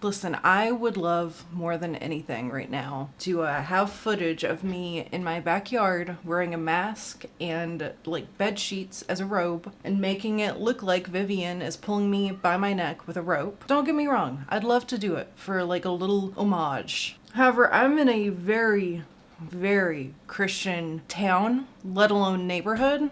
Listen, I would love more than anything right now to have footage of me in my backyard wearing a mask and like bed sheets as a robe and making it look like Vivian is pulling me by my neck with a rope. Don't get me wrong, I'd love to do it for like a little homage. However, I'm in a very, very Christian town, let alone neighborhood.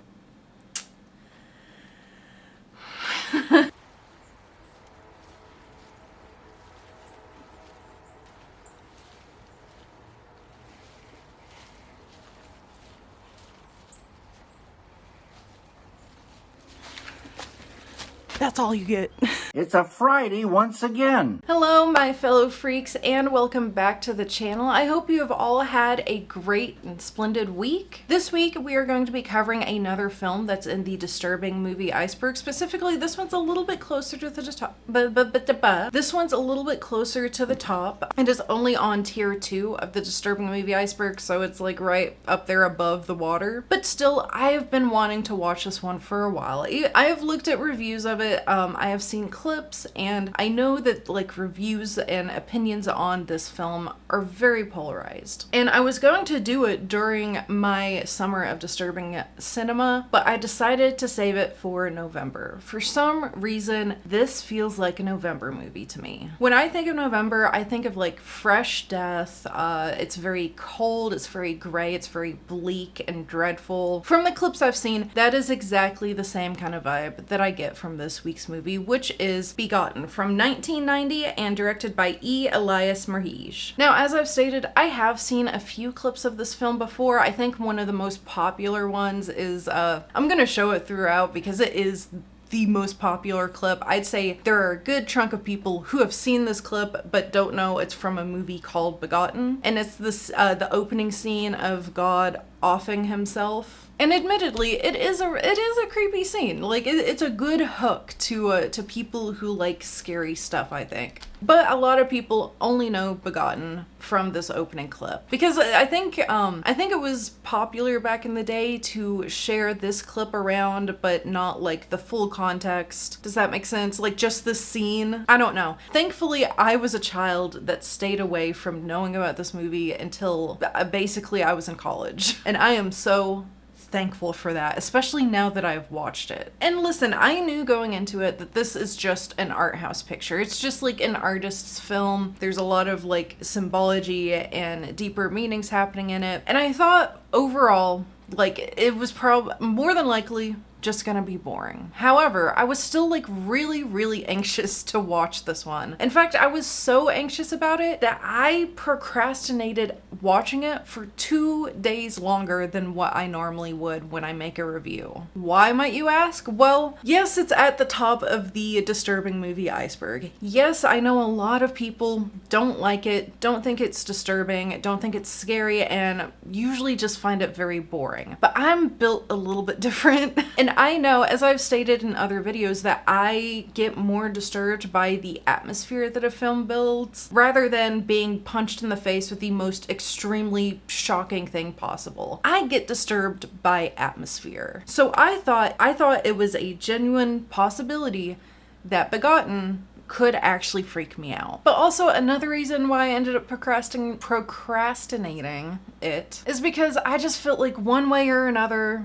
That's all you get. It's a Friday once again. Hello, my fellow freaks, and welcome back to the channel. I hope you have all had a great and splendid week. This week, we are going to be covering another film that's in the disturbing movie Iceberg. Specifically, this one's a little bit closer to the top. This one's a little bit closer to the top and is only on tier 2 of the disturbing movie Iceberg, so it's like right up there above the water. But still, I have been wanting to watch this one for a while. I have looked at reviews of it. I have seen clips, and I know that like reviews and opinions on this film are very polarized. And I was going to do it during my summer of disturbing cinema, but I decided to save it for November. For some reason, this feels like a November movie to me. When I think of November, I think of like fresh death. It's very cold, it's very gray, it's very bleak and dreadful. From the clips I've seen, that is exactly the same kind of vibe that I get from this week's movie, which is Begotten from 1990 and directed by E. Elias Merhige. Now, as I've stated, I have seen a few clips of this film before. I think one of the most popular ones is, I'm gonna show it throughout because it is the most popular clip. I'd say there are a good chunk of people who have seen this clip but don't know it's from a movie called Begotten, and it's this the opening scene of God offing himself. And admittedly, it is a creepy scene. Like it's a good hook to people who like scary stuff, I think. But a lot of people only know Begotten from this opening clip because I think it was popular back in the day to share this clip around, but not like the full context. Does that make sense? Like just the scene. I don't know. Thankfully, I was a child that stayed away from knowing about this movie until basically I was in college, and I am so thankful for that, especially now that I've watched it. And listen, I knew going into it that this is just an art house picture. It's just like an artist's film. There's a lot of like symbology and deeper meanings happening in it. And I thought overall, like it was probably more than likely just gonna be boring. However, I was still like really anxious to watch this one. In fact, I was so anxious about it that I procrastinated watching it for 2 days longer than what I normally would when I make a review. Why, might you ask? Well, yes, it's at the top of the disturbing movie Iceberg. Yes, I know a lot of people don't like it, don't think it's disturbing, don't think it's scary, and usually just find it very boring. But I'm built a little bit different, and I know, as I've stated in other videos, that I get more disturbed by the atmosphere that a film builds rather than being punched in the face with the most extremely shocking thing possible. I get disturbed by atmosphere. So I thought it was a genuine possibility that Begotten could actually freak me out. But also another reason why I ended up procrastinating it is because I just felt like one way or another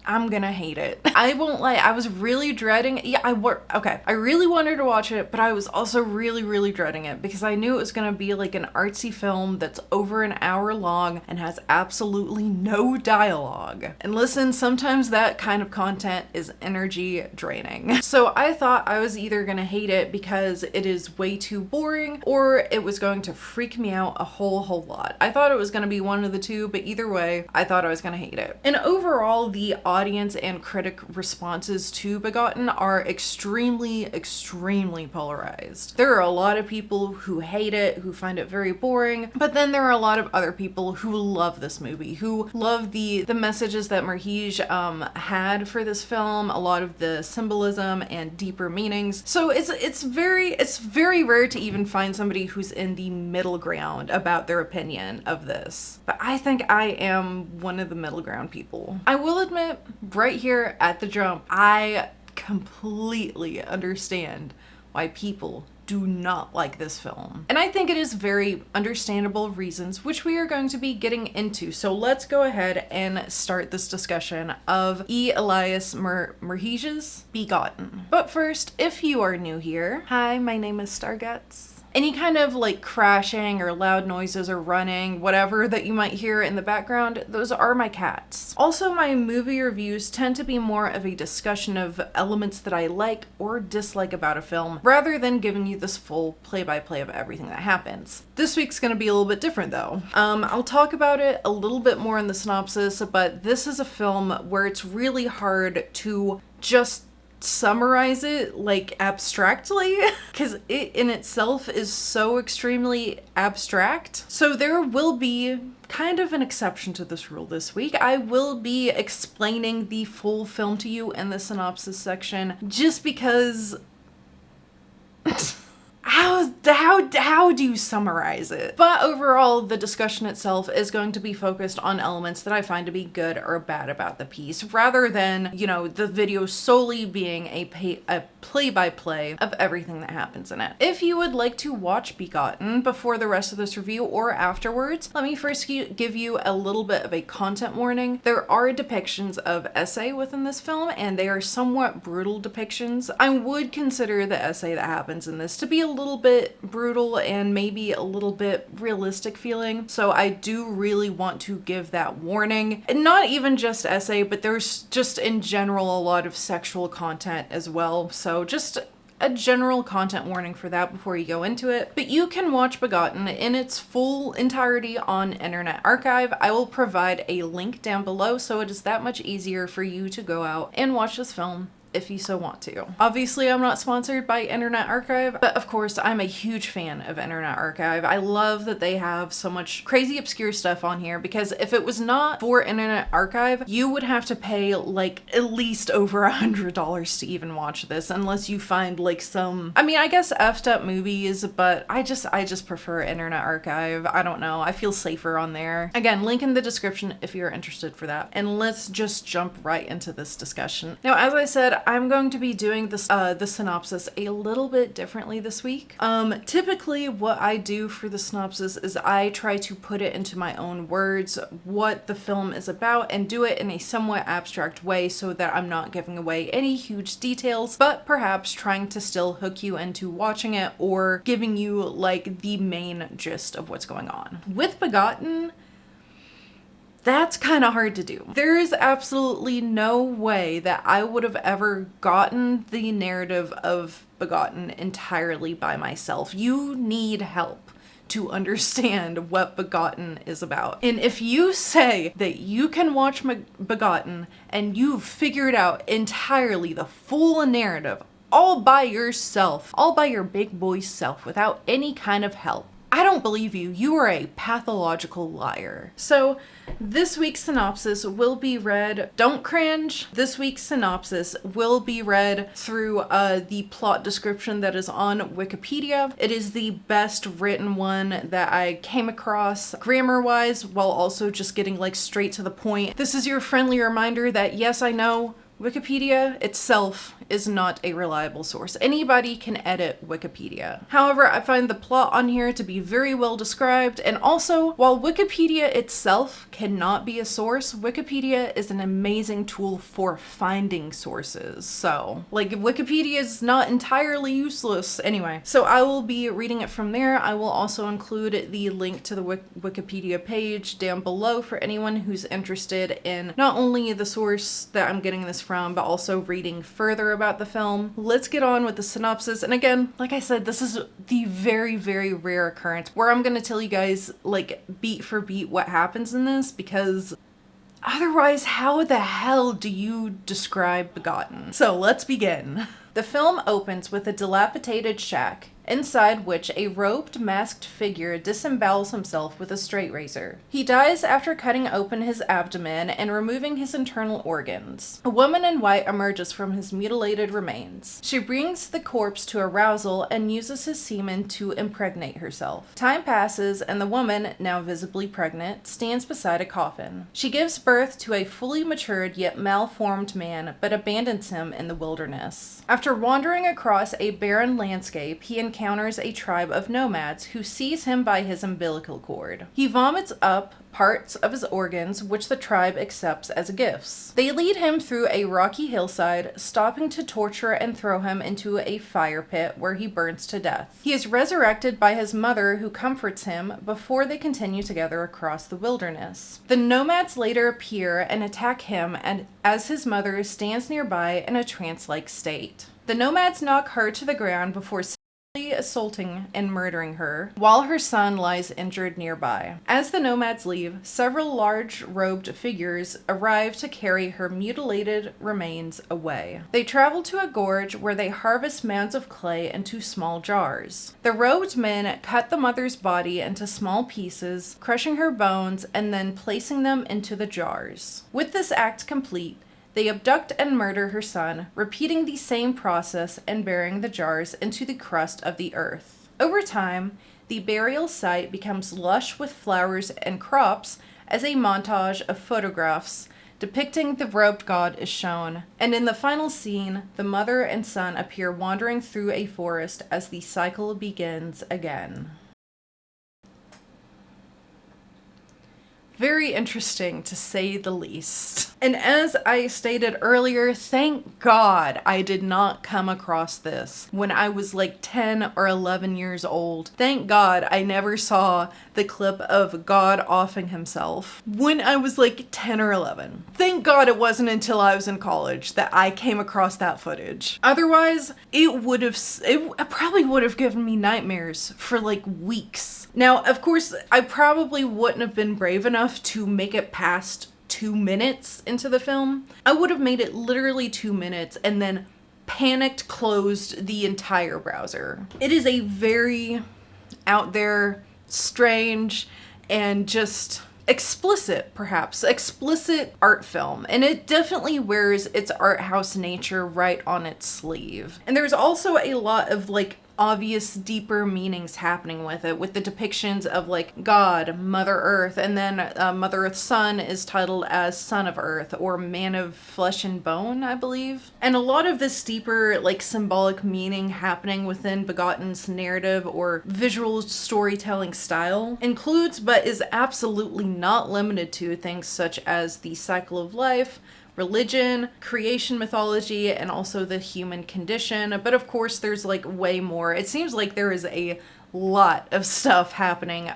I'm gonna hate it. I won't lie, I was really dreading it. I really wanted to watch it, but I was also really dreading it because I knew it was gonna be like an artsy film that's over an hour long and has absolutely no dialogue. And listen, sometimes that kind of content is energy draining. So I thought I was either gonna hate it because it is way too boring, or it was going to freak me out a whole lot. I thought it was gonna be one of the two, but either way, I thought I was gonna hate it. And overall, the audience and critic responses to Begotten are extremely polarized. There are a lot of people who hate it, who find it very boring, but then there are a lot of other people who love this movie, who love the messages that Merhige had for this film, a lot of the symbolism and deeper meanings. So it's very rare to even find somebody who's in the middle ground about their opinion of this. But I think I am one of the middle ground people. I will admit, right here at the jump, I completely understand why people do not like this film. And I think it is very understandable reasons, which we are going to be getting into. So let's go ahead and start this discussion of E. Elias Merhige's Begotten. But first, if you are new here, hi, my name is STARGUTZZZ. Any kind of like crashing or loud noises or running, whatever that you might hear in the background, those are my cats. Also, my movie reviews tend to be more of a discussion of elements that I like or dislike about a film, rather than giving you this full play-by-play of everything that happens. This week's gonna be a little bit different though. I'll talk about it a little bit more in the synopsis, but this is a film where it's really hard to just summarize it like abstractly because it in itself is so extremely abstract. So there will be kind of an exception to this rule this week. I will be explaining the full film to you in the synopsis section just because how do you summarize it? But overall, the discussion itself is going to be focused on elements that I find to be good or bad about the piece, rather than, you know, the video solely being a play-by-play of everything that happens in it. If you would like to watch Begotten before the rest of this review or afterwards, let me first give you a little bit of a content warning. There are depictions of essay within this film, and they are somewhat brutal depictions. I would consider the essay that happens in this to be a little bit brutal and maybe a little bit realistic feeling. So I do really want to give that warning. And not even just essay, but there's just in general a lot of sexual content as well. So just a general content warning for that before you go into it. But you can watch Begotten in its full entirety on Internet Archive. I will provide a link down below so it is that much easier for you to go out and watch this film if you so want to. Obviously, I'm not sponsored by Internet Archive, but of course, I'm a huge fan of Internet Archive. I love that they have so much crazy obscure stuff on here, because if it was not for Internet Archive, you would have to pay like at least over $100 to even watch this, unless you find like some, I mean, I guess effed up movies, but I just prefer Internet Archive. I don't know. I feel safer on there. Again, link in the description if you're interested for that. And let's just jump right into this discussion. Now, as I said, I'm going to be doing this the synopsis a little bit differently this week. Typically what I do for the synopsis is I try to put it into my own words, what the film is about, and do it in a somewhat abstract way so that I'm not giving away any huge details, but perhaps trying to still hook you into watching it or giving you like the main gist of what's going on. With Begotten, that's kind of hard to do. There is absolutely no way that I would have ever gotten the narrative of Begotten entirely by myself. You need help to understand what Begotten is about. And if you say that you can watch Begotten and you've figured out entirely the full narrative all by yourself, all by your big boy self without any kind of help, I don't believe you. You are a pathological liar. So this week's synopsis will be read, don't cringe, this week's synopsis will be read through the plot description that is on Wikipedia. It is the best written one that I came across grammar-wise, while also just getting like straight to the point. This is your friendly reminder that yes, I know Wikipedia itself is not a reliable source. Anybody can edit Wikipedia. However, I find the plot on here to be very well described, and also, while Wikipedia itself cannot be a source, Wikipedia is an amazing tool for finding sources. So, like, Wikipedia is not entirely useless. Anyway, so I will be reading it from there. I will also include the link to the Wikipedia page down below for anyone who's interested in not only the source that I'm getting this from, but also reading further about the film. Let's get on with the synopsis. And again, like I said, this is the very, very rare occurrence where I'm going to tell you guys like beat for beat what happens in this, because otherwise, how the hell do you describe Begotten? So let's begin. The film opens with a dilapidated shack, inside which a robed, masked figure disembowels himself with a straight razor. He dies after cutting open his abdomen and removing his internal organs. A woman in white emerges from his mutilated remains. She brings the corpse to arousal and uses his semen to impregnate herself. Time passes, and the woman, now visibly pregnant, stands beside a coffin. She gives birth to a fully matured yet malformed man, but abandons him in the wilderness. After wandering across a barren landscape, he encounters a tribe of nomads who seize him by his umbilical cord. He vomits up parts of his organs, which the tribe accepts as gifts. They lead him through a rocky hillside, stopping to torture and throw him into a fire pit where he burns to death. He is resurrected by his mother, who comforts him before they continue together across the wilderness. The nomads later appear and attack him, and as his mother stands nearby in a trance-like state. The nomads knock her to the ground before assaulting and murdering her, while her son lies injured nearby. As the nomads leave, several large robed figures arrive to carry her mutilated remains away. They travel to a gorge where they harvest mounds of clay into small jars. The robed men cut the mother's body into small pieces, crushing her bones and then placing them into the jars. With this act complete, they abduct and murder her son, repeating the same process and burying the jars into the crust of the earth. Over time, the burial site becomes lush with flowers and crops as a montage of photographs depicting the robed god is shown. And in the final scene, the mother and son appear wandering through a forest as the cycle begins again. Very interesting, to say the least. And as I stated earlier, thank God I did not come across this when I was like 10 or 11 years old. Thank God I never saw the clip of God offing himself when I was like 10 or 11. Thank God it wasn't until I was in college that I came across that footage. Otherwise, it probably would have given me nightmares for like weeks. Now, of course, I probably wouldn't have been brave enough to make it past 2 minutes into the film. I would have made it literally 2 minutes and then panicked closed the entire browser. It is a very out there, strange, and just explicit art film, and it definitely wears its art house nature right on its sleeve. And there's also a lot of like obvious deeper meanings happening with it, with the depictions of like God, Mother Earth, and then Mother Earth's son is titled as Son of Earth or Man of Flesh and Bone, I believe. And a lot of this deeper like symbolic meaning happening within Begotten's narrative or visual storytelling style includes, but is absolutely not limited to, things such as the cycle of life, religion, creation mythology, and also the human condition. But of course, there's like way more. It seems like there is a lot of stuff happening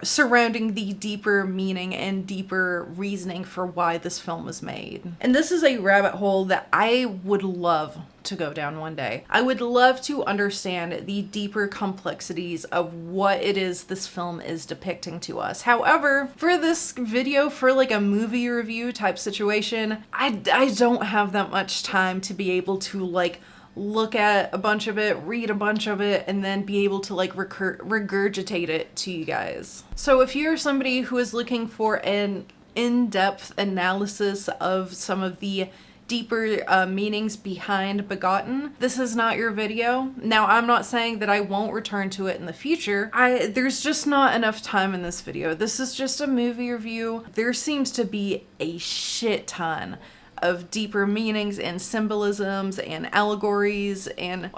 surrounding the deeper meaning and deeper reasoning for why this film was made. And this is a rabbit hole that I would love to go down one day. I would love to understand the deeper complexities of what it is this film is depicting to us. However, for this video, for like a movie review type situation, I don't have that much time to be able to like look at a bunch of it, read a bunch of it, and then be able to like regurgitate it to you guys. So if you're somebody who is looking for an in-depth analysis of some of the deeper meanings behind Begotten, this is not your video. Now, I'm not saying that I won't return to it in the future. There's just not enough time in this video. This is just a movie review. There seems to be a shit ton of deeper meanings and symbolisms and allegories and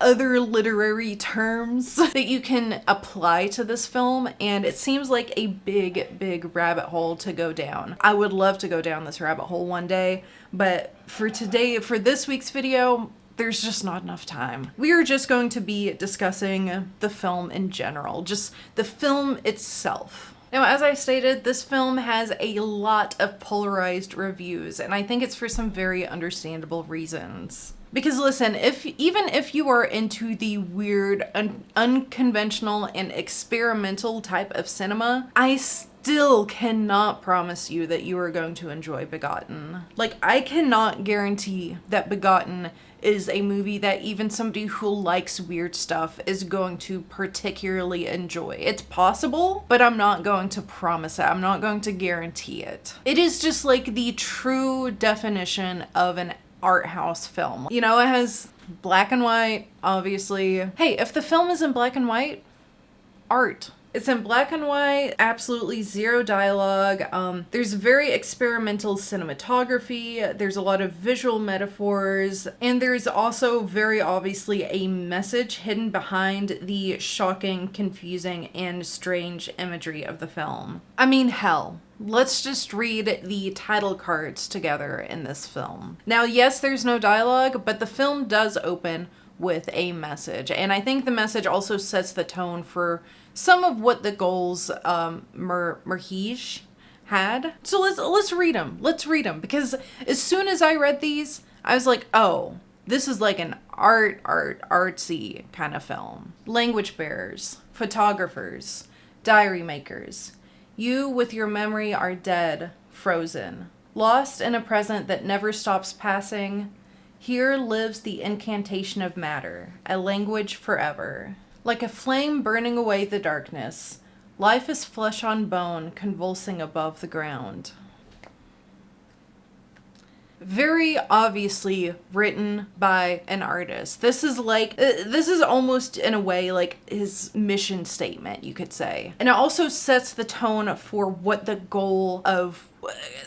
other literary terms that you can apply to this film, and it seems like a big rabbit hole to go down. I would love to go down this rabbit hole one day, but for this week's video, there's just not enough time. We are just going to be discussing the film in general, just the film itself. Now, as I stated, this film has a lot of polarized reviews, and I think it's for some very understandable reasons. Because listen, even if you are into the weird, unconventional, and experimental type of cinema, I still cannot promise you that you are going to enjoy Begotten. Like, I cannot guarantee that Begotten is a movie that even somebody who likes weird stuff is going to particularly enjoy. It's possible, but I'm not going to promise it. I'm not going to guarantee it. It is just like the true definition of an art house film. You know, it has black and white, obviously. Hey, if the film is in black and white, art. It's in black and white, absolutely zero dialogue. There's very experimental cinematography. There's a lot of visual metaphors. And there's also very obviously a message hidden behind the shocking, confusing, and strange imagery of the film. I mean, hell. Let's just read the title cards together in this film. Now, yes, there's no dialogue, but the film does open with a message. And I think the message also sets the tone for some of what the goals Merheej had. So let's read them. Let's read them. Because as soon as I read these, I was like, oh, this is like an artsy kind of film. Language bearers, photographers, diary makers. You with your memory are dead, frozen, lost in a present that never stops passing. Here lives the incantation of matter, a language forever. Like a flame burning away the darkness, life is flesh on bone convulsing above the ground. Very obviously written by an artist. This is almost in a way like his mission statement, you could say. And it also sets the tone for what the goal of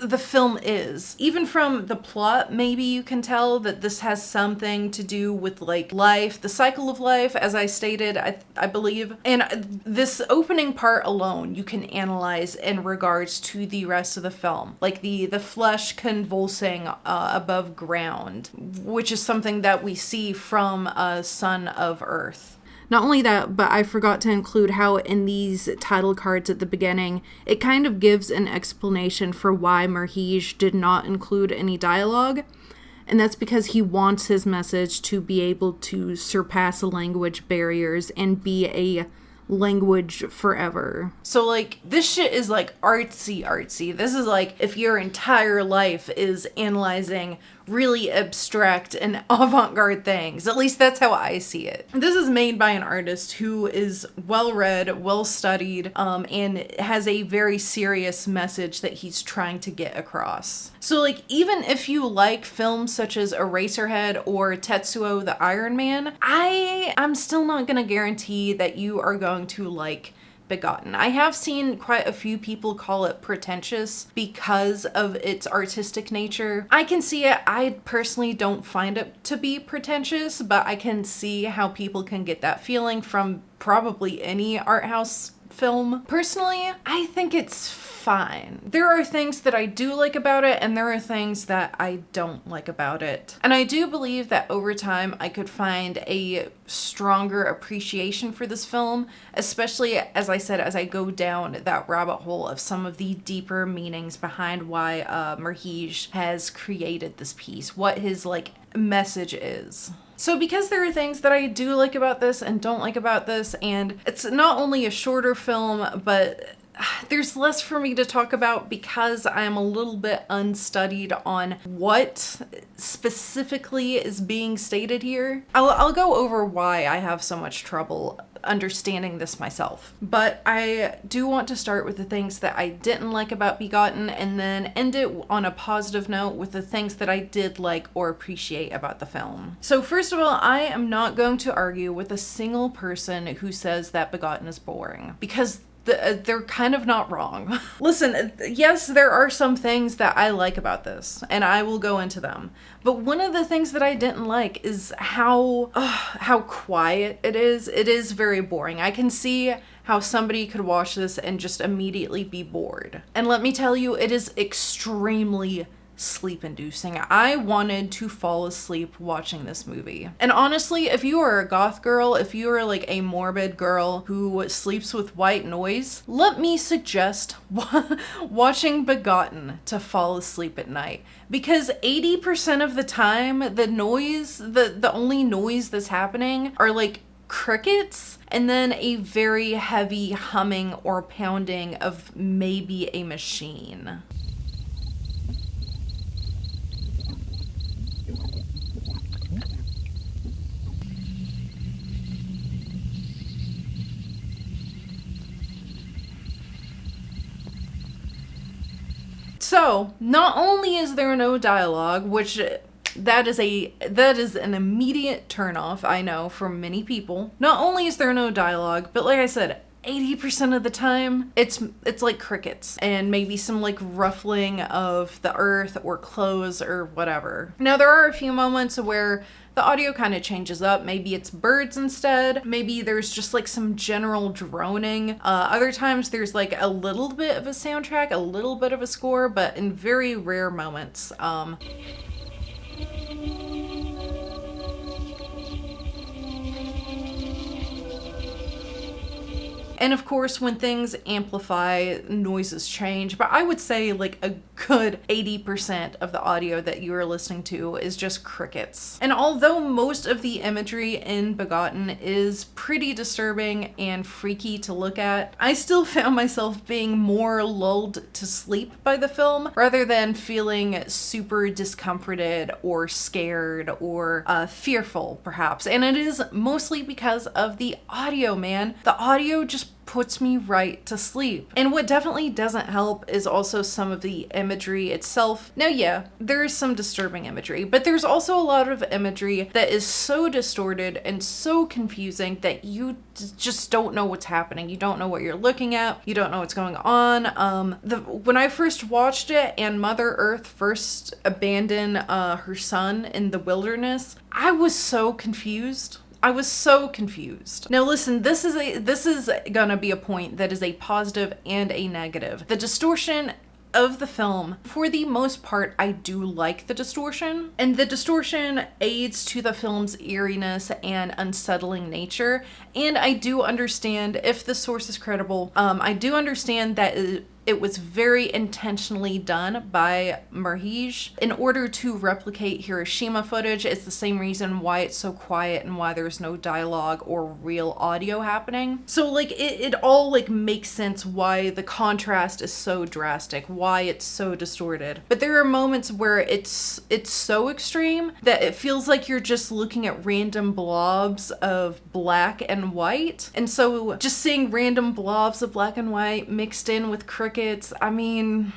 the film is. Even from the plot, maybe you can tell that this has something to do with like life, the cycle of life, as I stated, I believe. And this opening part alone, you can analyze in regards to the rest of the film. Like the flesh convulsing above ground, which is something that we see from Son of Earth. Not only that, but I forgot to include how in these title cards at the beginning, it kind of gives an explanation for why Merheej did not include any dialogue. And that's because he wants his message to be able to surpass language barriers and be a language forever. So like, this shit is like artsy. This is like if your entire life is analyzing really abstract and avant-garde things. At least that's how I see it. This is made by an artist who is well-read, well-studied, and has a very serious message that he's trying to get across. So like, even if you like films such as Eraserhead or Tetsuo the Iron Man, I'm still not gonna guarantee that you are going to like Begotten. I have seen quite a few people call it pretentious because of its artistic nature. I can see it. I personally don't find it to be pretentious, but I can see how people can get that feeling from probably any art house film. Personally, I think it's fine. There are things that I do like about it, and there are things that I don't like about it. And I do believe that over time I could find a stronger appreciation for this film, especially, as I said, as I go down that rabbit hole of some of the deeper meanings behind why Merheej has created this piece, what his like message is. So because there are things that I do like about this and don't like about this, and it's not only a shorter film, but there's less for me to talk about because I'm a little bit unstudied on what specifically is being stated here. I'll go over why I have so much trouble understanding this myself. But I do want to start with the things that I didn't like about Begotten and then end it on a positive note with the things that I did like or appreciate about the film. So first of all, I am not going to argue with a single person who says that Begotten is boring, because they're kind of not wrong. Listen, yes, there are some things that I like about this, and I will go into them. But one of the things that I didn't like is how quiet it is. It is very boring. I can see how somebody could watch this and just immediately be bored. And let me tell you, it is extremely sleep-inducing. I wanted to fall asleep watching this movie. And honestly, if you are a goth girl, if you are like a morbid girl who sleeps with white noise, let me suggest watching Begotten to fall asleep at night. Because 80% of the time, the only noise that's happening are like crickets and then a very heavy humming or pounding of maybe a machine. So, not only is there no dialogue, which that is an immediate turnoff, I know, for many people. Not only is there no dialogue, but like I said, 80% of the time, it's like crickets and maybe some like ruffling of the earth or clothes or whatever. Now, there are a few moments where the audio kind of changes up. Maybe it's birds instead. Maybe there's just like some general droning. Other times there's like a little bit of a soundtrack, a little bit of a score, but in very rare moments. And of course, when things amplify, noises change. But I would say like a good 80% of the audio that you are listening to is just crickets. And although most of the imagery in Begotten is pretty disturbing and freaky to look at, I still found myself being more lulled to sleep by the film rather than feeling super discomforted or scared or fearful, perhaps. And it is mostly because of the audio, man. The audio just puts me right to sleep. And what definitely doesn't help is also some of the imagery itself. Now, yeah, there is some disturbing imagery, but there's also a lot of imagery that is so distorted and so confusing that you just don't know what's happening. You don't know what you're looking at. You don't know what's going on. When I first watched it and Mother Earth first abandoned her son in the wilderness, I was so confused. Now listen, this is gonna be a point that is a positive and a negative. The distortion of the film, for the most part, I do like the distortion, and the distortion aids to the film's eeriness and unsettling nature. And I do understand, if the source is credible, I do understand that it was very intentionally done by Murhige in order to replicate Hiroshima footage. It's the same reason why it's so quiet and why there's no dialogue or real audio happening. So like it all like makes sense why the contrast is so drastic, why it's so distorted. But there are moments where it's so extreme that it feels like you're just looking at random blobs of black and white. And so just seeing random blobs of black and white mixed in with crickets, I mean,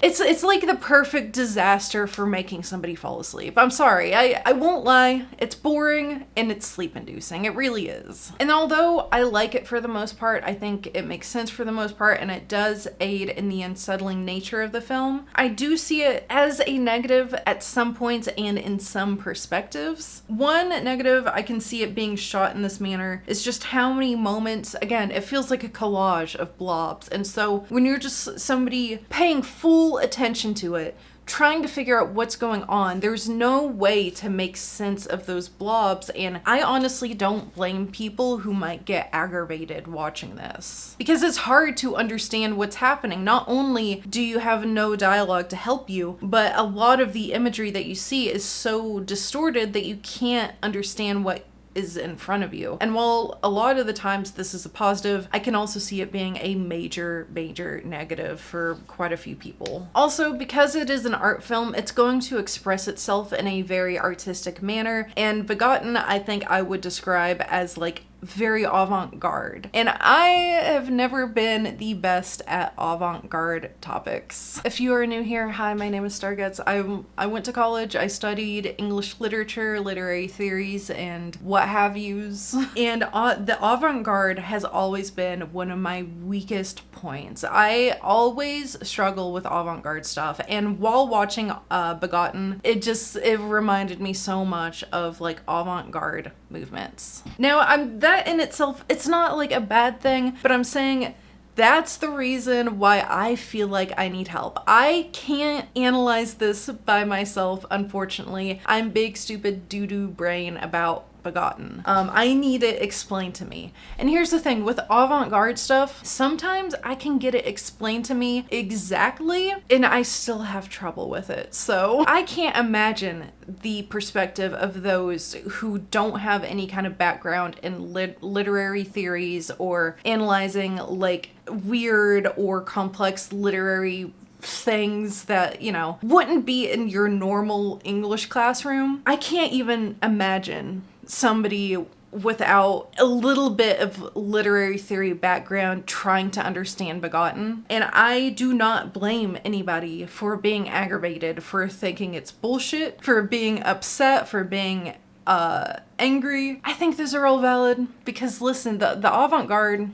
it's like the perfect disaster for making somebody fall asleep. I'm sorry, I won't lie, it's boring and it's sleep inducing. It really is. And although I like it for the most part, I think it makes sense for the most part, and it does aid in the unsettling nature of the film, I do see it as a negative at some points and in some perspectives. One negative I can see it being shot in this manner is just how many moments, again, it feels like a collage of blobs. And so when you're just somebody paying full attention to it, trying to figure out what's going on, there's no way to make sense of those blobs. And I honestly don't blame people who might get aggravated watching this, because it's hard to understand what's happening. Not only do you have no dialogue to help you, but a lot of the imagery that you see is so distorted that you can't understand what is in front of you. And while a lot of the times this is a positive, I can also see it being a major negative for quite a few people. Also, because it is an art film, it's going to express itself in a very artistic manner, and Begotten I think I would describe as like very avant-garde. And I have never been the best at avant-garde topics. If you are new here, hi, my name is STARGUTZZZ. I went to college, I studied English literature, literary theories, and what have yous. And the avant-garde has always been one of my weakest points. I always struggle with avant-garde stuff, and while watching Begotten, it reminded me so much of like avant-garde movements. Now, that in itself, it's not like a bad thing, but I'm saying that's the reason why I feel like I need help. I can't analyze this by myself, unfortunately. I'm big, stupid, doo-doo brain about Begotten. I need it explained to me. And here's the thing, with avant-garde stuff, sometimes I can get it explained to me exactly and I still have trouble with it. So I can't imagine the perspective of those who don't have any kind of background in literary theories or analyzing like weird or complex literary things that, you know, wouldn't be in your normal English classroom. I can't even imagine somebody without a little bit of literary theory background trying to understand Begotten. And I do not blame anybody for being aggravated, for thinking it's bullshit, for being upset, for being angry. I think those are all valid because listen, the avant-garde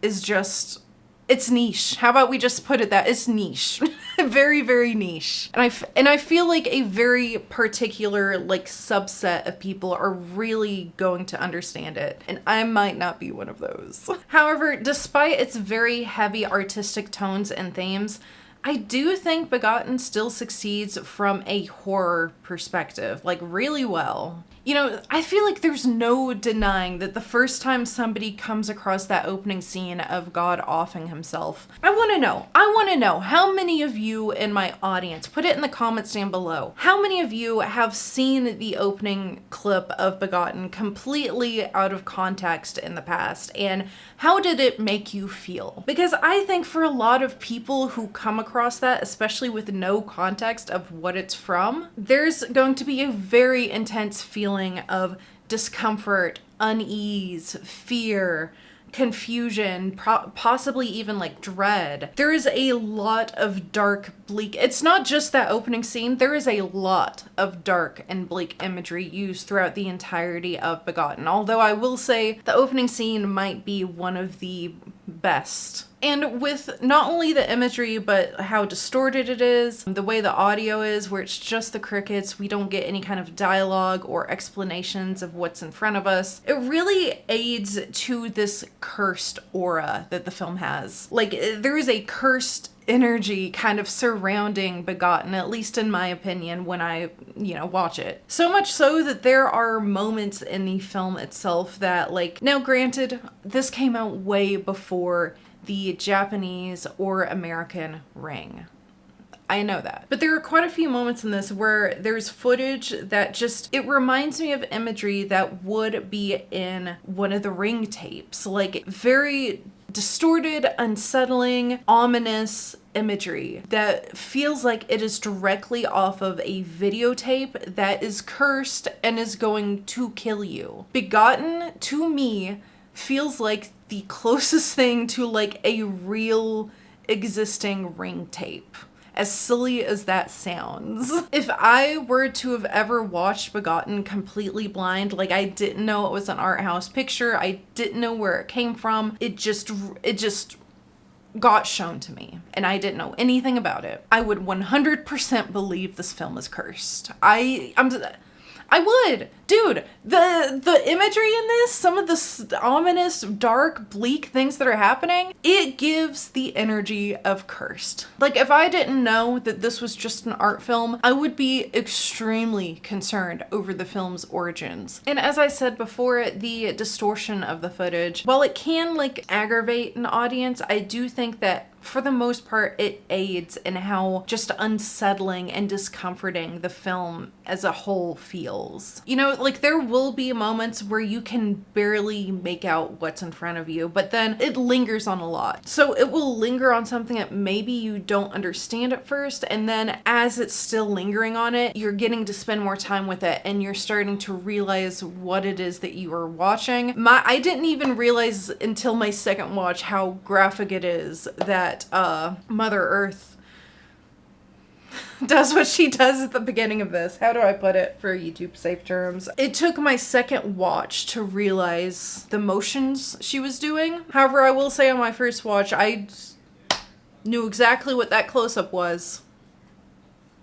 is just, it's niche. How about we just put it that it's niche. Very, very niche. And I feel like a very particular like subset of people are really going to understand it. And I might not be one of those. However, despite its very heavy artistic tones and themes, I do think Begotten still succeeds from a horror perspective, like really well. You know, I feel like there's no denying that the first time somebody comes across that opening scene of God offing himself, I want to know how many of you in my audience, put it in the comments down below, how many of you have seen the opening clip of Begotten completely out of context in the past, and how did it make you feel? Because I think for a lot of people who come across that, especially with no context of what it's from, there's going to be a very intense feeling of discomfort, unease, fear, confusion, possibly even like dread. There is a lot of dark, bleak. It's not just that opening scene. There is a lot of dark and bleak imagery used throughout the entirety of Begotten. Although I will say the opening scene might be one of the best. And with not only the imagery, but how distorted it is, the way the audio is, where it's just the crickets, we don't get any kind of dialogue or explanations of what's in front of us. It really aids to this cursed aura that the film has. Like, there is a cursed energy kind of surrounding Begotten, at least in my opinion, when I, watch it. So much so that there are moments in the film itself that, like, now granted, this came out way before the Japanese or American Ring. I know that. But there are quite a few moments in this where there's footage that just, it reminds me of imagery that would be in one of the Ring tapes. Like very distorted, unsettling, ominous imagery that feels like it is directly off of a videotape that is cursed and is going to kill you. Begotten, to me, feels like the closest thing to like a real existing Ring tape. As silly as that sounds. If I were to have ever watched Begotten completely blind, like I didn't know it was an art house picture, I didn't know where it came from, it just got shown to me and I didn't know anything about it, I would 100% believe this film is cursed. I would. Dude, the imagery in this, some of the ominous, dark, bleak things that are happening, it gives the energy of cursed. Like, if I didn't know that this was just an art film, I would be extremely concerned over the film's origins. And as I said before, the distortion of the footage, while it can, like, aggravate an audience, I do think that for the most part, it aids in how just unsettling and discomforting the film as a whole feels. You know, like there will be moments where you can barely make out what's in front of you, but then it lingers on a lot. So it will linger on something that maybe you don't understand at first, and then as it's still lingering on it, you're getting to spend more time with it and you're starting to realize what it is that you are watching. I didn't even realize until my second watch how graphic it is that Mother Earth does what she does at the beginning of this. How do I put it for YouTube safe terms? It took my second watch to realize the motions she was doing. However, I will say on my first watch, I knew exactly what that close-up was.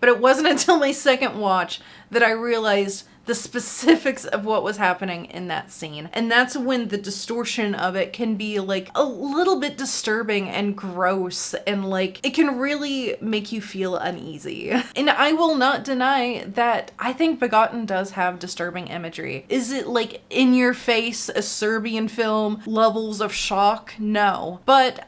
But it wasn't until my second watch that I realized the specifics of what was happening in that scene. And that's when the distortion of it can be like a little bit disturbing and gross, and like it can really make you feel uneasy. And I will not deny that I think Begotten does have disturbing imagery. Is it like in your face, a Serbian film, levels of shock? No. But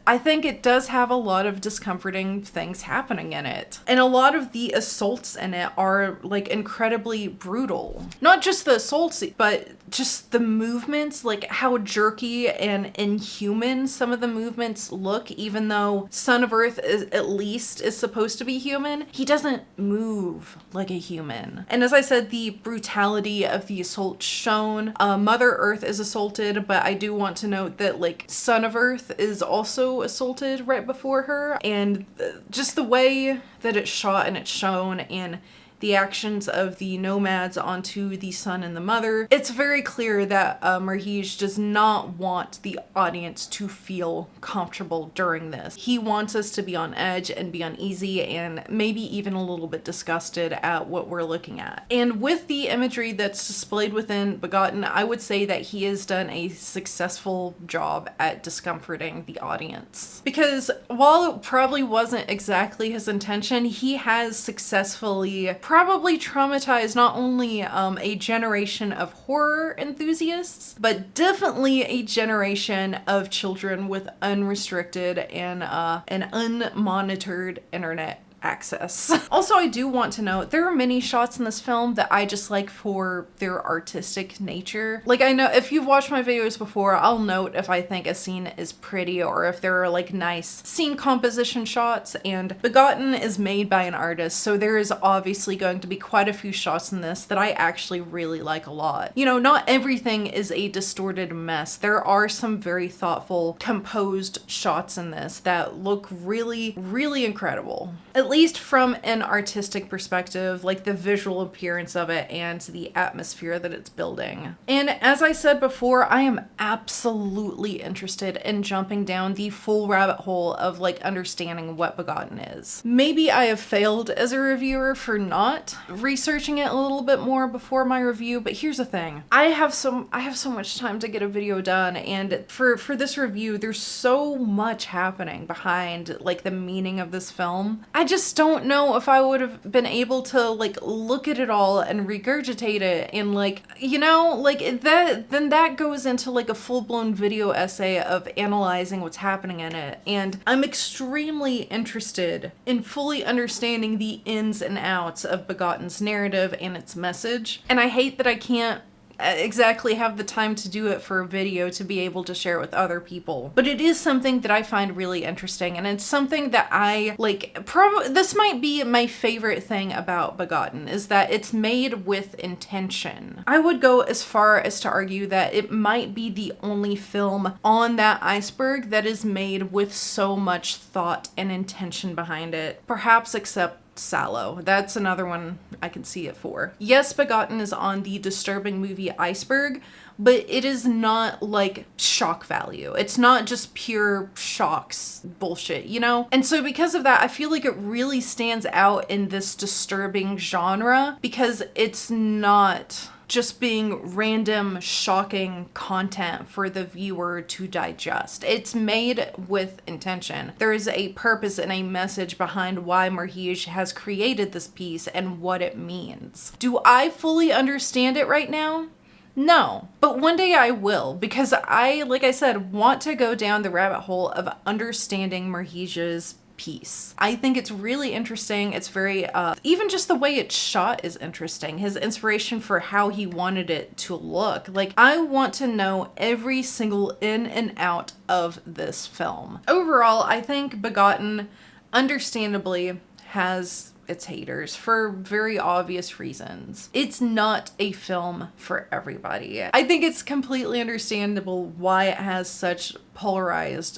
I think it does have a lot of discomforting things happening in it. And a lot of the assaults in it are like incredibly brutal. Not just the assaults, but just the movements, like how jerky and inhuman some of the movements look, even though Son of Earth is supposed to be human. He doesn't move like a human. And as I said, the brutality of the assault shown. Mother Earth is assaulted, but I do want to note that like Son of Earth is also assaulted right before her, and just the way that it's shot and it's shown, and the actions of the nomads onto the son and the mother, it's very clear that Marhij does not want the audience to feel comfortable during this. He wants us to be on edge and be uneasy and maybe even a little bit disgusted at what we're looking at. And with the imagery that's displayed within Begotten, I would say that he has done a successful job at discomforting the audience. Because while it probably wasn't exactly his intention, he has successfully probably traumatized not only a generation of horror enthusiasts, but definitely a generation of children with unrestricted and unmonitored internet access. Also, I do want to note there are many shots in this film that I just like for their artistic nature. Like, I know if you've watched my videos before, I'll note if I think a scene is pretty or if there are like nice scene composition shots, and Begotten is made by an artist, so there is obviously going to be quite a few shots in this that I actually really like a lot. You know, not everything is a distorted mess. There are some very thoughtful, composed shots in this that look really, really incredible. At least from an artistic perspective, like the visual appearance of it and the atmosphere that it's building. And as I said before, I am absolutely interested in jumping down the full rabbit hole of like understanding what Begotten is. Maybe I have failed as a reviewer for not researching it a little bit more before my review, but here's the thing. I have so much time to get a video done, and for this review, there's so much happening behind like the meaning of this film. I just don't know if I would have been able to like look at it all and regurgitate it and like, you know, like that goes into like a full-blown video essay of analyzing what's happening in it. And I'm extremely interested in fully understanding the ins and outs of Begotten's narrative and its message. And I hate that I can't exactly have the time to do it for a video to be able to share with other people, but it is something that I find really interesting, and it's something that I like. Probably this might be my favorite thing about Begotten, is that it's made with intention. I would go as far as to argue that it might be the only film on that iceberg that is made with so much thought and intention behind it, perhaps except Sallow. That's another one I can see it for. Yes, Begotten is on the disturbing movie iceberg, but it is not like shock value. It's not just pure shocks bullshit, you know? And so because of that, I feel like it really stands out in this disturbing genre because it's not just being random, shocking content for the viewer to digest. It's made with intention. There is a purpose and a message behind why Marhij has created this piece and what it means. Do I fully understand it right now? No, but one day I will, because I, like I said, want to go down the rabbit hole of understanding Marhij's piece. I think it's really interesting. It's very, even just the way it's shot is interesting. His inspiration for how he wanted it to look. Like, I want to know every single in and out of this film. Overall, I think Begotten, understandably, has its haters for very obvious reasons. It's not a film for everybody. I think it's completely understandable why it has such polarized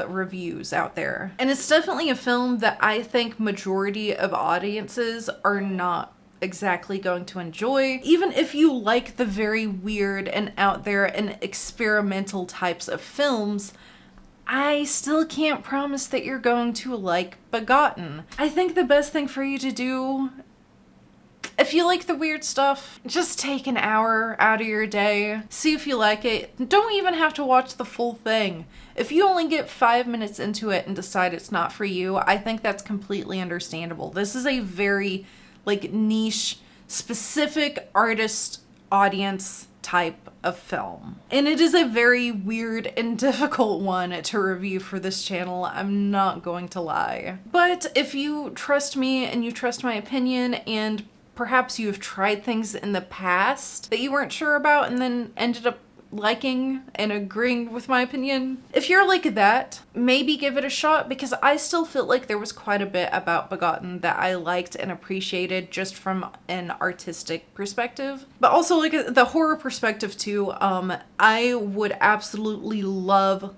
reviews out there. And it's definitely a film that I think majority of audiences are not exactly going to enjoy. Even if you like the very weird and out there and experimental types of films, I still can't promise that you're going to like Begotten. I think the best thing for you to do, if you like the weird stuff, just take an hour out of your day, see if you like it. Don't even have to watch the full thing. If you only get 5 minutes into it and decide it's not for you, I think that's completely understandable. This is a very like niche, specific artist audience type of film. And it is a very weird and difficult one to review for this channel, I'm not going to lie. But if you trust me and you trust my opinion and perhaps you have tried things in the past that you weren't sure about and then ended up liking and agreeing with my opinion. If you're like that, maybe give it a shot, because I still feel like there was quite a bit about Begotten that I liked and appreciated just from an artistic perspective, but also like the horror perspective too. I would absolutely love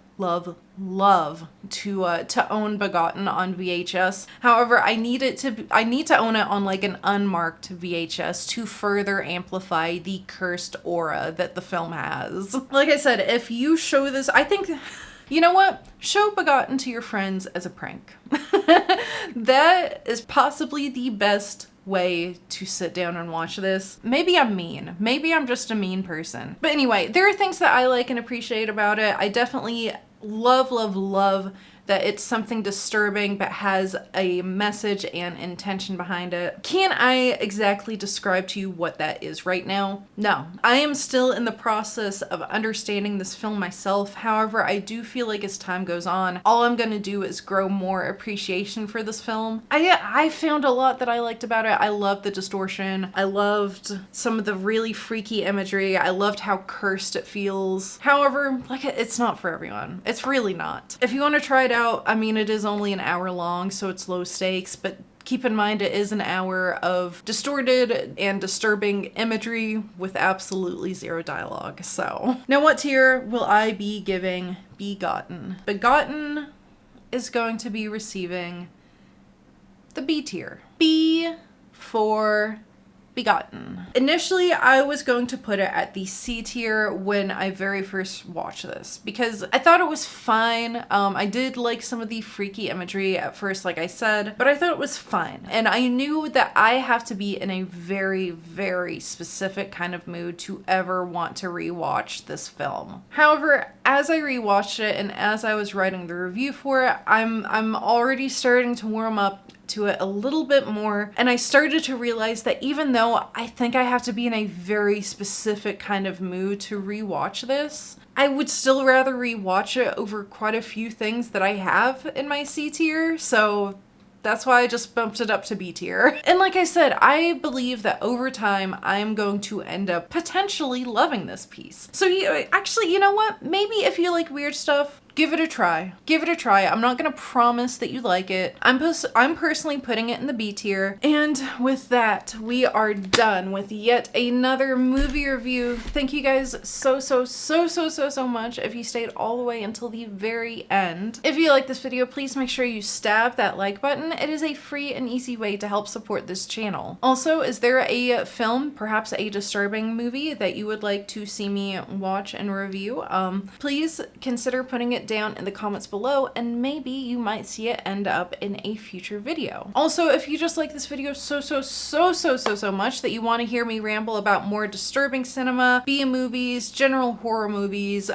to own Begotten on VHS. However, I need to own it on like an unmarked VHS to further amplify the cursed aura that the film has. Like I said, if you show this, I think, you know what? Show Begotten to your friends as a prank. That is possibly the best way to sit down and watch this. Maybe I'm mean. Maybe I'm just a mean person. But anyway, there are things that I like and appreciate about it. I definitely love that it's something disturbing but has a message and intention behind it. Can I exactly describe to you what that is right now? No. I am still in the process of understanding this film myself. However, I do feel like as time goes on, all I'm gonna do is grow more appreciation for this film. I found a lot that I liked about it. I loved the distortion. I loved some of the really freaky imagery. I loved how cursed it feels. However, like, it's not for everyone. It's really not. If you want to try it out, I mean, it is only an hour long, so it's low stakes, but keep in mind it is an hour of distorted and disturbing imagery with absolutely zero dialogue. So now what tier will I be giving Begotten? Begotten is going to be receiving the B tier. B for Begotten. Initially, I was going to put it at the C tier when I very first watched this, because I thought it was fine. I did like some of the freaky imagery at first, like I said, but I thought it was fine. And I knew that I have to be in a very specific kind of mood to ever want to rewatch this film. However, as I rewatched it and as I was writing the review for it, I'm already starting to warm up to it a little bit more, and I started to realize that even though I think I have to be in a very specific kind of mood to rewatch this, I would still rather rewatch it over quite a few things that I have in my C tier, so that's why I just bumped it up to B tier. And like I said, I believe that over time, I am going to end up potentially loving this piece. So actually, you know what? Maybe if you like weird stuff, give it a try. Give it a try. I'm not gonna promise that you like it. I'm personally putting it in the B tier. And with that, we are done with yet another movie review. Thank you guys so much if you stayed all the way until the very end. If you like this video, please make sure you stab that like button. It is a free and easy way to help support this channel. Also, is there a film, perhaps a disturbing movie, that you would like to see me watch and review? Please consider putting it down in the comments below, and maybe you might see it end up in a future video. Also, if you just like this video so much that you want to hear me ramble about more disturbing cinema, B-movies, general horror movies,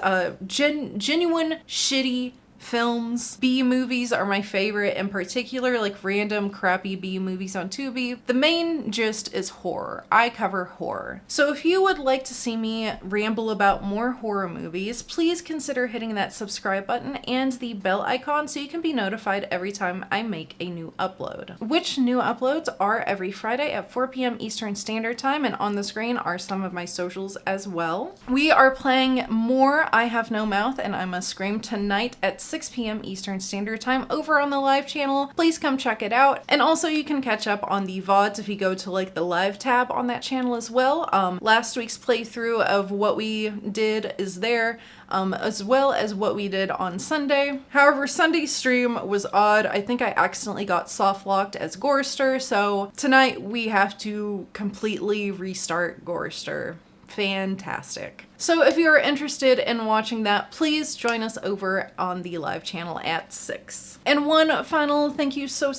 genuine shitty films. B-movies are my favorite, in particular, like random crappy B-movies on Tubi. The main gist is horror. I cover horror. So if you would like to see me ramble about more horror movies, please consider hitting that subscribe button and the bell icon so you can be notified every time I make a new upload. Which new uploads are every Friday at 4 p.m. Eastern Standard Time, and on the screen are some of my socials as well. We are playing more I Have No Mouth and I Must Scream tonight at 6 p.m. Eastern Standard Time over on the live channel. Please come check it out. And also you can catch up on the VODs if you go to like the live tab on that channel as well. Last week's playthrough of what we did is there, as well as what we did on Sunday. However, Sunday's stream was odd. I think I accidentally got soft locked as Gorster, so tonight we have to completely restart Gorster. Fantastic. So if you're interested in watching that, please join us over on the live channel at 6. And one final thank you so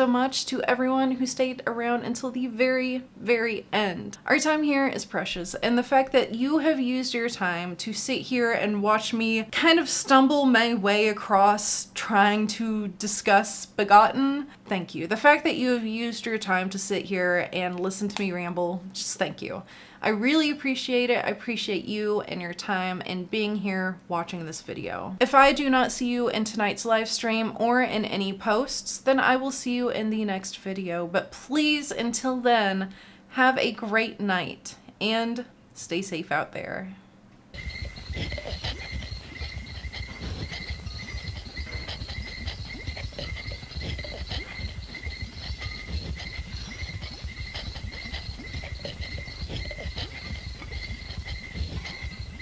much to everyone who stayed around until the very end. Our time here is precious, and the fact that you have used your time to sit here and watch me kind of stumble my way across trying to discuss Begotten, thank you. The fact that you have used your time to sit here and listen to me ramble, just thank you. I really appreciate it. I appreciate you and your time and being here watching this video. If I do not see you in tonight's live stream or in any posts, then I will see you in the next video. But please, until then, have a great night and stay safe out there.